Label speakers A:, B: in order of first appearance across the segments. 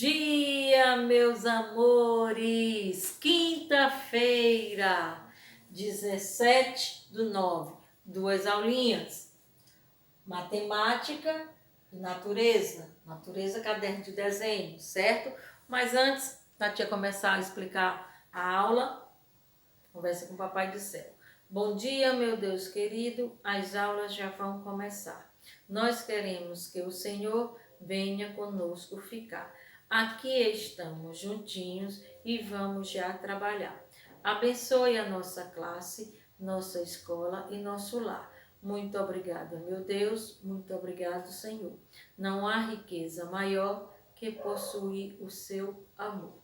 A: dia, meus amores! Quinta-feira, 17/9, duas aulinhas. Matemática e natureza. Natureza, caderno de desenho, certo? Mas antes da tia começar a explicar a aula, conversa com o Papai do Céu. Bom dia, meu Deus querido, as aulas já vão começar. Nós queremos que o Senhor venha conosco ficar. Aqui estamos juntinhos e vamos já trabalhar. Abençoe a nossa classe, nossa escola e nosso lar. Muito obrigada, meu Deus, muito obrigado, Senhor. Não há riqueza maior que possuir o seu amor.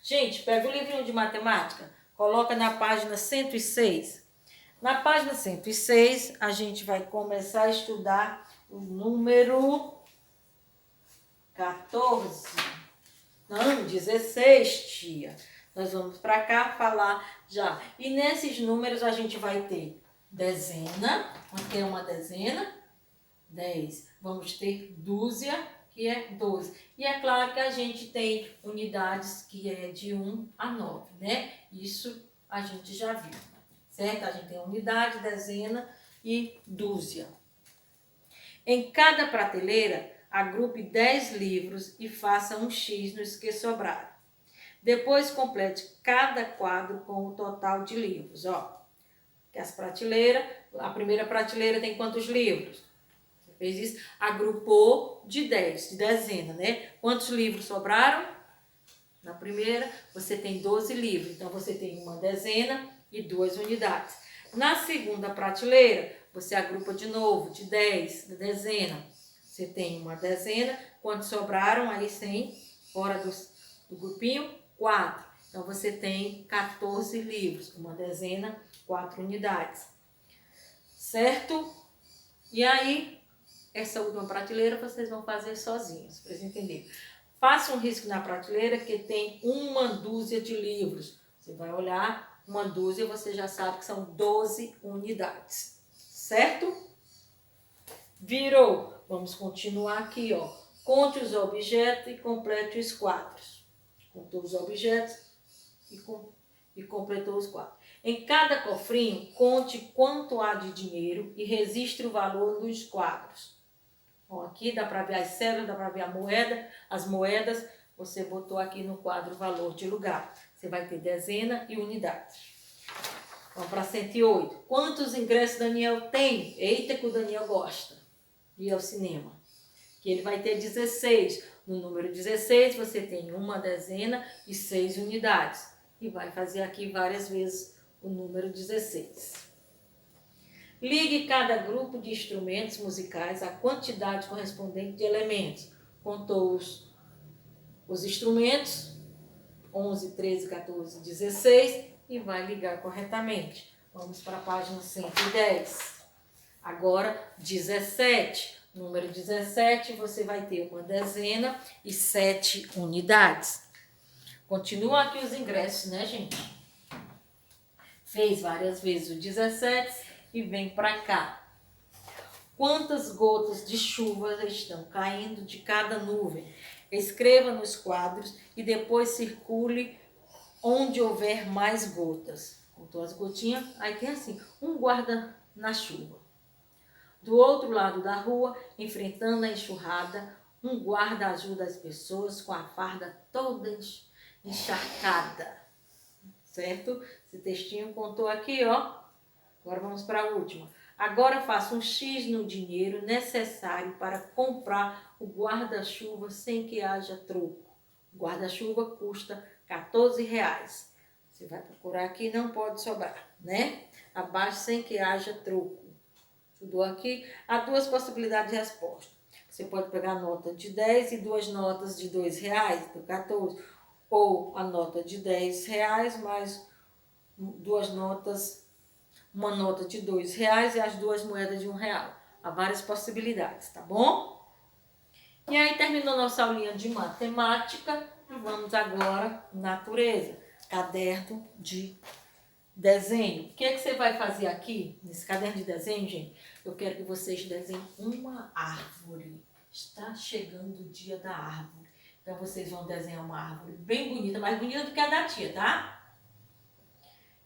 A: Gente, pega o livrinho de matemática, coloca na página 106. Na página 106, a gente vai começar a estudar o número 14. Não, 16, tia. Nós vamos para cá falar já. E nesses números a gente vai ter dezena, aqui é uma dezena, 10. Vamos ter dúzia, que é 12. E é claro que a gente tem unidades que é de 1 a 9, né? Isso a gente já viu, certo? A gente tem unidade, dezena e dúzia. Em cada prateleira, agrupe 10 livros e faça um X nos que sobraram. Depois complete cada quadro com o total de livros. Ó, que as prateleiras, a primeira prateleira tem quantos livros? Você fez isso, agrupou de 10, de dezena, né? Quantos livros sobraram? Na primeira, você tem 12 livros. Então, você tem uma dezena e 2 unidades. Na segunda prateleira, você agrupa de novo, de 10, da dezena. Você tem uma dezena. Quantos sobraram? Aí, sem, fora do grupinho, 4. Então, você tem 14 livros. Uma dezena, 4 unidades. Certo? E aí, essa última prateleira vocês vão fazer sozinhos, para vocês entenderem. Faça um risco na prateleira que tem uma dúzia de livros. Você vai olhar, uma dúzia, você já sabe que são 12 unidades. Certo? Virou. Vamos continuar aqui, ó. Conte os objetos e complete os quadros. Contou os objetos e completou os quadros. Em cada cofrinho, conte quanto há de dinheiro e registre o valor nos quadros. Bom, aqui dá para ver as cédulas, dá para ver a moeda. As moedas, você botou aqui no quadro o valor de lugar. Você vai ter dezena e unidade. Vamos para 108. Quantos ingressos Daniel tem? Eita, que o Daniel gosta de ir ao cinema. Que ele vai ter 16. No número 16, você tem uma dezena e 6 unidades. E vai fazer aqui várias vezes o número 16. Ligue cada grupo de instrumentos musicais à quantidade correspondente de elementos. Contou os instrumentos, 11, 13, 14, 16, e vai ligar corretamente. Vamos para a página 110. Agora, 17. Número 17, você vai ter uma dezena e 7 unidades. Continua aqui os ingressos, né, gente? Fez várias vezes o 17 e vem para cá. Quantas gotas de chuva estão caindo de cada nuvem? Escreva nos quadros e depois circule onde houver mais gotas. Contou as gotinhas, aí tem assim, um guarda na chuva. Do outro lado da rua, enfrentando a enxurrada, um guarda ajuda as pessoas com a farda toda encharcada. Certo? Esse textinho contou aqui, ó. Agora vamos para a última. Agora faça um X no dinheiro necessário para comprar o guarda-chuva sem que haja troco. O guarda-chuva custa R$14. Você vai procurar aqui, não pode sobrar, né? Abaixo sem que haja troco. Estudou aqui? Há duas possibilidades de resposta. Você pode pegar a nota de 10 e duas notas de R$2, do 14. Ou a nota de R$10 mais duas notas, uma nota de R$2 e as duas moedas de R$1. Há várias possibilidades, tá bom? E aí terminou nossa aulinha de matemática e vamos agora natureza, caderno de desenho. O que é que você vai fazer aqui nesse caderno de desenho, gente? Eu quero que vocês desenhem uma árvore. Está chegando o dia da árvore. Então vocês vão desenhar uma árvore bem bonita, mais bonita do que a da tia, tá?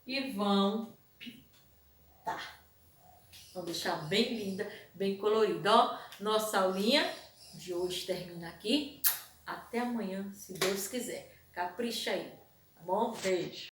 A: E vão pintar. Vão deixar bem linda, bem colorida. Ó, nossa aulinha de hoje termina aqui. Até amanhã, se Deus quiser. Capricha aí, tá bom? Beijo.